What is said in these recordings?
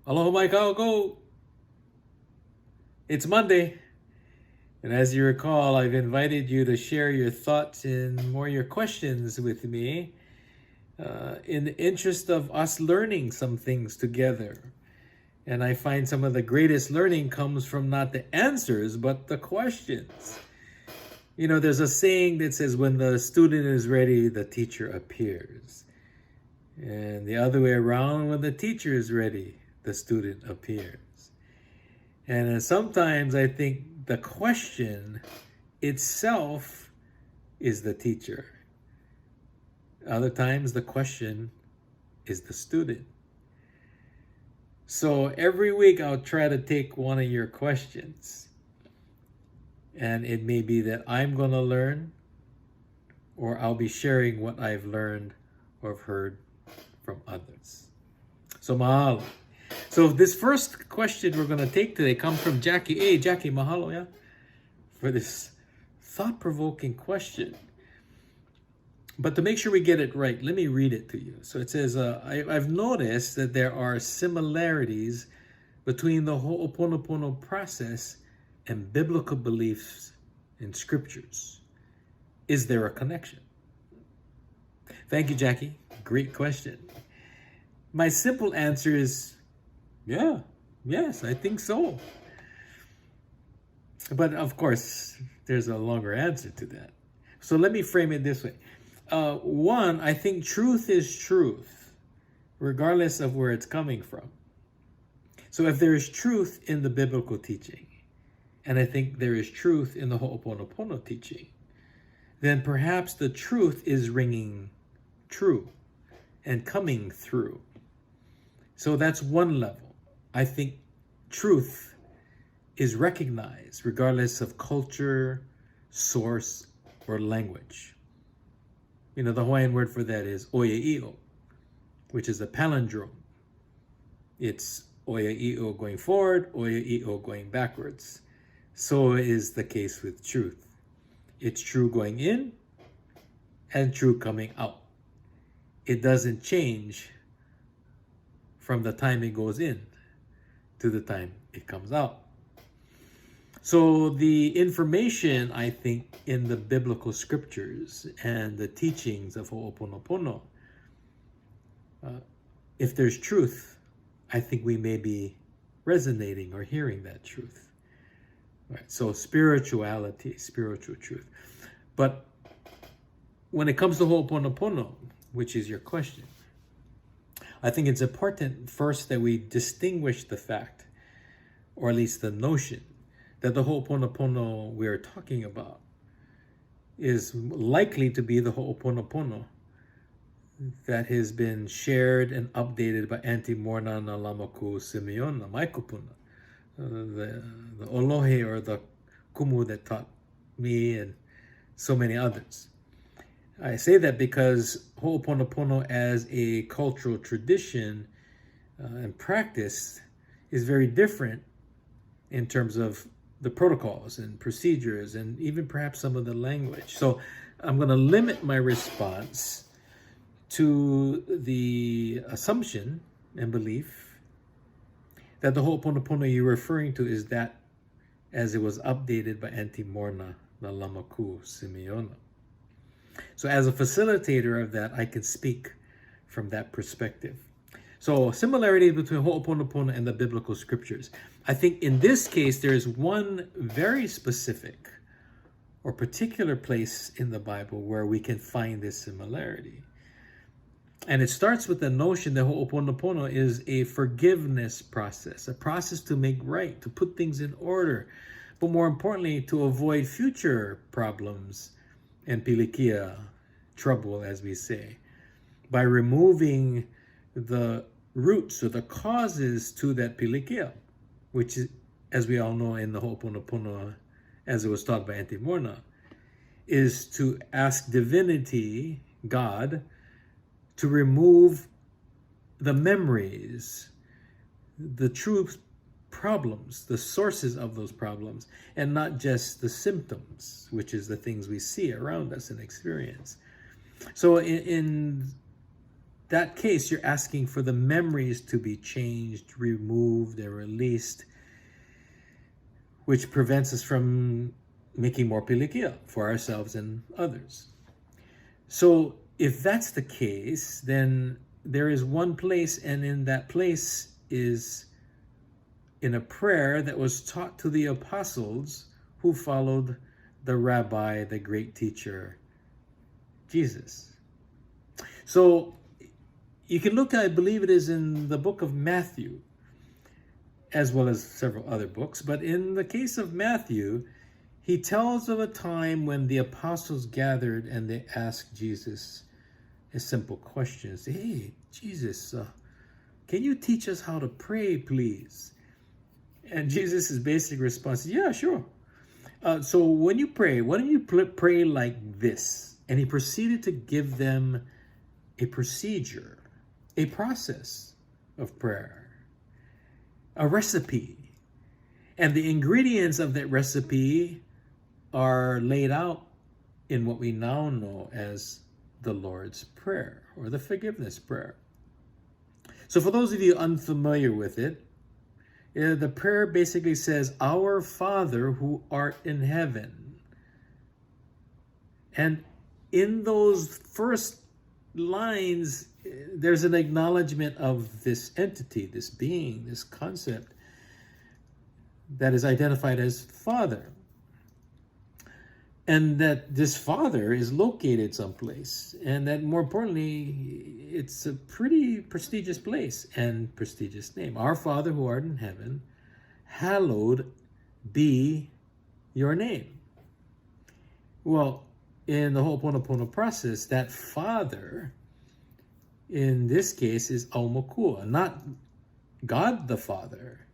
Aloha mai go. It's Monday, and as you recall, I've invited you to share your thoughts and more your questions with me in the interest of us learning some things together. And I find some of the greatest learning comes from not the answers, but the questions. You know, there's a saying that says, when the student is ready, the teacher appears. And the other way around, when the teacher is ready, the student appears. And sometimes I think the question itself is the teacher. Other times the question is the student. So every week I'll try to take one of your questions. And it may be that I'm going to learn, or I'll be sharing what I've learned or heard from others. So mahalo. So this first question we're going to take today comes from Jackie. Hey, Jackie, mahalo, yeah, for this thought-provoking question. But to make sure we get it right, let me read it to you. So it says, I've noticed that there are similarities between the Ho'oponopono process and biblical beliefs in scriptures. Is there a connection? Thank you, Jackie. Great question. My simple answer is, yes, I think so. But of course, there's a longer answer to that. So let me frame it this way. One, I think truth is truth, regardless of where it's coming from. So if there is truth in the biblical teaching, and I think there is truth in the Ho'oponopono teaching, then perhaps the truth is ringing true and coming through. So that's one level. I think truth is recognized regardless of culture, source, or language. You know, the Hawaiian word for that is oia'i'o, which is a palindrome. It's oia'i'o going forward, oia'i'o going backwards. So is the case with truth. It's true going in and true coming out. It doesn't change from the time it goes in to the time it comes out. So the information, I think, in the biblical scriptures and the teachings of Ho'oponopono, if there's truth, I think we may be resonating or hearing that truth. Right? So spirituality, spiritual truth. But when it comes to Ho'oponopono, which is your question, I think it's important first that we distinguish the fact, or at least the notion, that the Ho'oponopono we are talking about is likely to be the Ho'oponopono that has been shared and updated by Auntie Morna na Lamaku Simeona, my kupuna, the Olohe or the Kumu that taught me and so many others. I say that because Ho'oponopono as a cultural tradition and practice is very different in terms of the protocols and procedures and even perhaps some of the language. So I'm going to limit my response to the assumption and belief that the Ho'oponopono you're referring to is that as it was updated by Auntie Morna na Lamaku Simeona. So as a facilitator of that, I can speak from that perspective. So similarity between Ho'oponopono and the biblical scriptures. I think in this case, there's one very specific or particular place in the Bible where we can find this similarity. And it starts with the notion that Ho'oponopono is a forgiveness process, a process to make right, to put things in order, but more importantly, to avoid future problems and pilikia, trouble, as we say, by removing the roots or the causes to that pilikia, which is, as we all know in the Ho'oponopono, as it was taught by Auntie Morna, is to ask divinity, God, to remove the memories, the true problems, the sources of those problems, and not just the symptoms, which is the things we see around us and experience. So in that case, you're asking for the memories to be changed, removed, and released, which prevents us from making more pilikia for ourselves and others. So if that's the case, then there is one place, and in that place is in a prayer that was taught to the apostles who followed the rabbi, the great teacher, Jesus. So you can look, I believe it is in the book of Matthew, as well as several other books, but in the case of Matthew, he tells of a time when the apostles gathered and they asked Jesus a simple question. Say, hey, Jesus, can you teach us how to pray, please? And Jesus' basic response is, yeah, sure. So when you pray, why don't you pray like this? And he proceeded to give them a procedure, a process of prayer, a recipe. And the ingredients of that recipe are laid out in what we now know as the Lord's Prayer or the forgiveness prayer. So for those of you unfamiliar with it, the prayer basically says, Our Father who art in heaven. And in those first lines, there's an acknowledgement of this entity, this being, this concept that is identified as Father. And that this Father is located someplace. And that more importantly, it's a pretty prestigious place and prestigious name. Our Father who art in heaven, hallowed be your name. Well, in the Ho'oponopono process, that Father, in this case, is Aumakua, not God the Father,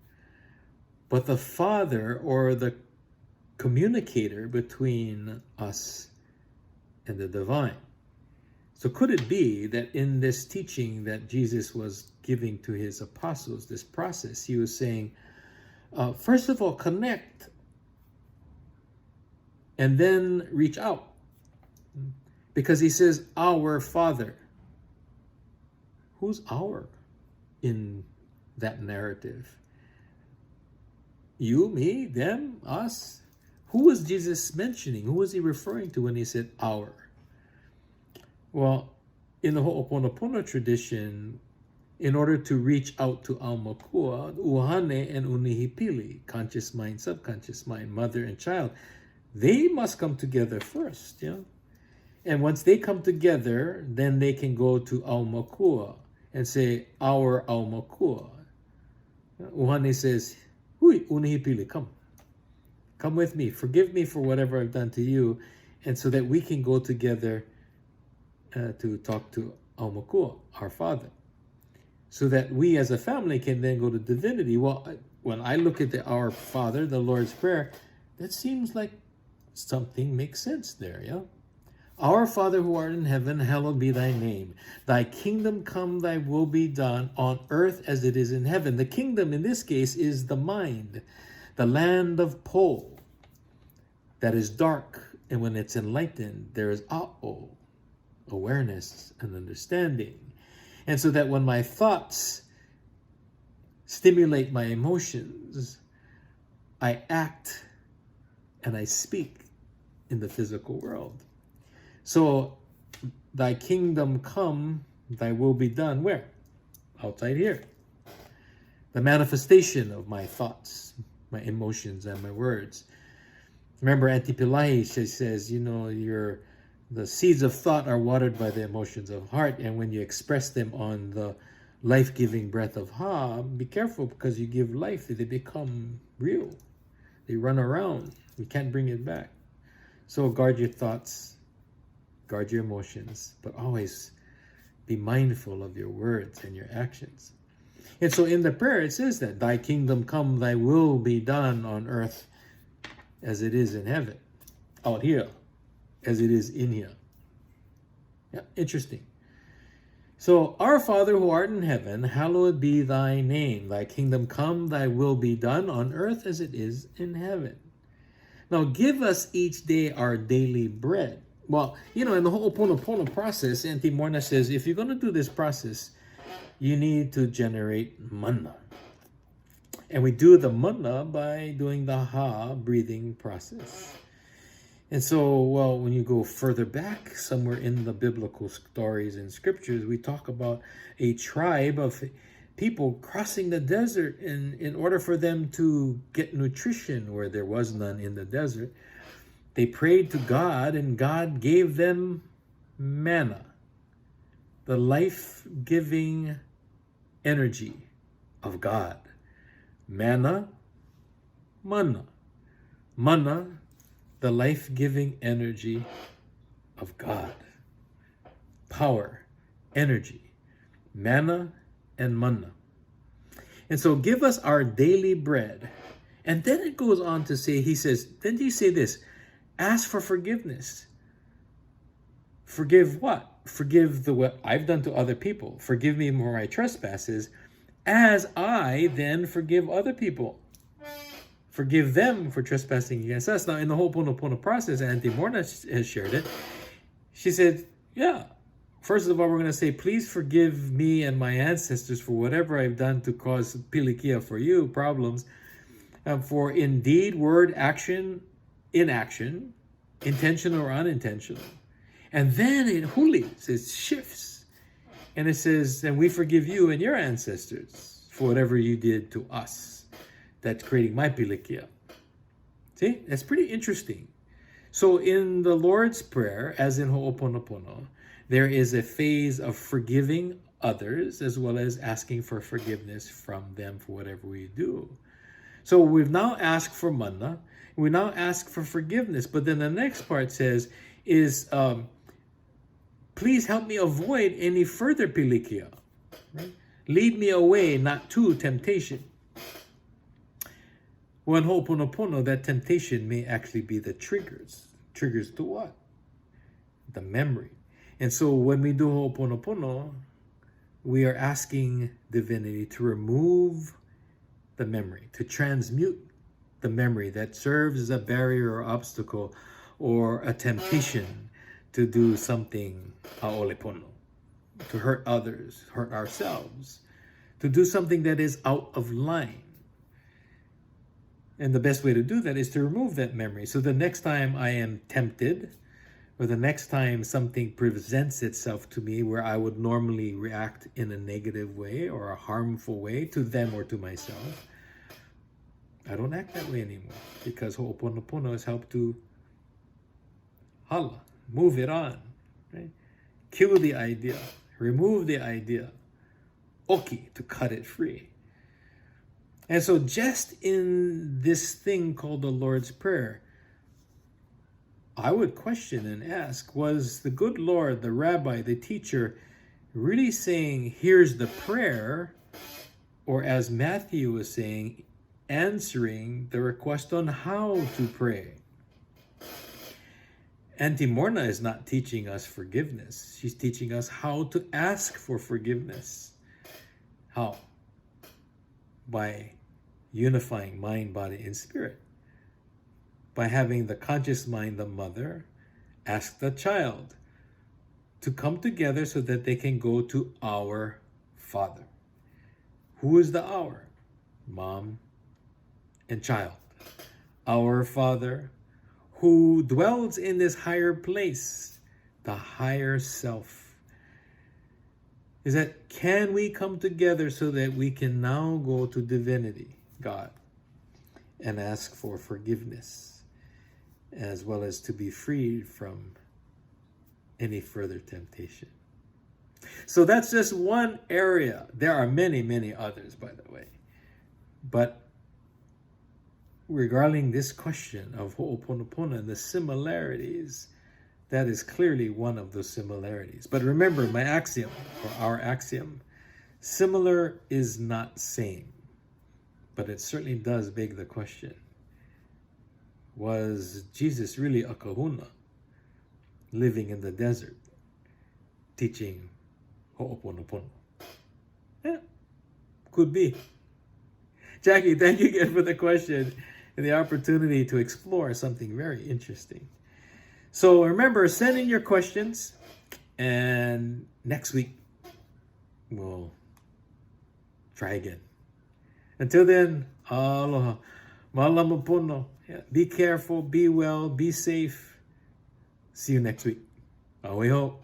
but the Father or the communicator between us and the divine. So could it be that in this teaching that Jesus was giving to his apostles, this process, he was saying, first of all, connect and then reach out. Because he says, our Father. Who's our in that narrative? You, me, them, us? Who was Jesus mentioning? Who was he referring to when he said our? Well, in the Ho'oponopono tradition, in order to reach out to Aumakua, Uhane and Unihipili, conscious mind, subconscious mind, mother and child, they must come together first, yeah? And once they come together, then they can go to Aumakua and say, our Aumakua. Uhane says, Hui, Unihipili, come. Come with me. Forgive me for whatever I've done to you. And so that we can go together to talk to Aumakua, our Father. So that we as a family can then go to divinity. Well, when I look at the Our Father, the Lord's Prayer, that seems like something makes sense there, yeah? Our Father who art in heaven, hallowed be thy name. Thy kingdom come, thy will be done on earth as it is in heaven. The kingdom in this case is the mind, the land of Po, that is dark. And when it's enlightened, there is A'o, awareness and understanding. And so that when my thoughts stimulate my emotions, I act and I speak in the physical world. So, thy kingdom come, thy will be done. Where? Outside here. The manifestation of my thoughts, my emotions, and my words. Remember, Auntie Pillai, she says, you know, the seeds of thought are watered by the emotions of heart, and when you express them on the life-giving breath of Ha, be careful because you give life, they become real. They run around. You can't bring it back. So guard your thoughts. Guard your emotions, but always be mindful of your words and your actions. And so in the prayer, it says that, thy kingdom come, thy will be done on earth as it is in heaven. Out here, as it is in here. Yeah, interesting. So, our Father who art in heaven, hallowed be thy name. Thy kingdom come, thy will be done on earth as it is in heaven. Now, give us each day our daily bread. Well, in the Ho'oponopono process, Auntie Morna says, if you're going to do this process, you need to generate mana. And we do the mana by doing the ha breathing process. And so, well, when you go further back, somewhere in the biblical stories and scriptures, we talk about a tribe of people crossing the desert in order for them to get nutrition where there was none in the desert. They prayed to God, and God gave them manna, the life-giving energy of God. Manna, mana. Mana, the life-giving energy of God. Power, energy, manna and mana. And so give us our daily bread. And then it goes on to say, he says, then you say this, ask for forgiveness. Forgive what? Forgive what I've done to other people. Forgive me for my trespasses, as I then forgive other people. Forgive them for trespassing against us. Now, in the Ho'oponopono process, Auntie Morna has shared it. She said, yeah, first of all, we're going to say, please forgive me and my ancestors for whatever I've done to cause pilikia for you, problems. For in deed, word, action, inaction, intentional or unintentional. And then in Huli, it says shifts. And it says, and we forgive you and your ancestors for whatever you did to us. That's creating my pilikia. See, that's pretty interesting. So in the Lord's Prayer, as in Ho'oponopono, there is a phase of forgiving others as well as asking for forgiveness from them for whatever we do. So we've now asked for mana. We now ask for forgiveness. But then the next part says is, please help me avoid any further pilikia. Right? Lead me away, not to temptation. Well, in Ho'oponopono, that temptation may actually be the triggers. Triggers to what? The memory. And so when we do Ho'oponopono, we are asking divinity to remove the memory, to transmute the memory that serves as a barrier or obstacle or a temptation to do something ha'olepono, to hurt others, hurt ourselves, to do something that is out of line. And the best way to do that is to remove that memory. So the next time I am tempted, or the next time something presents itself to me where I would normally react in a negative way or a harmful way to them or to myself, I don't act that way anymore, because Ho'oponopono has helped to hala, move it on, right? Kill the idea, remove the idea, oki, to cut it free. And so just in this thing called the Lord's Prayer, I would question and ask, was the good Lord, the rabbi, the teacher, really saying, here's the prayer, or as Matthew was saying, answering the request on how to pray? Auntie Morna is not teaching us forgiveness. She's teaching us how to ask for forgiveness. How? By unifying mind, body, and spirit. By having the conscious mind, the mother, ask the child to come together so that they can go to our Father. Who is the our? Mom and child. Our Father, who dwells in this higher place, the higher self. Is that, can we come together so that we can now go to divinity, God, and ask for forgiveness, as well as to be freed from any further temptation? So that's just one area. There are many, many others, by the way. But regarding this question of Ho'oponopono and the similarities, that is clearly one of the similarities. But remember my axiom, or our axiom, similar is not same. But it certainly does beg the question, was Jesus really a kahuna living in the desert teaching Ho'oponopono? Yeah, could be. Jackie, thank you again for the question and the opportunity to explore something very interesting. So remember, send in your questions, and next week we'll try again. Until then, aloha. Malamapono. Yeah, be careful, be well, be safe. See you next week. Aoi ho.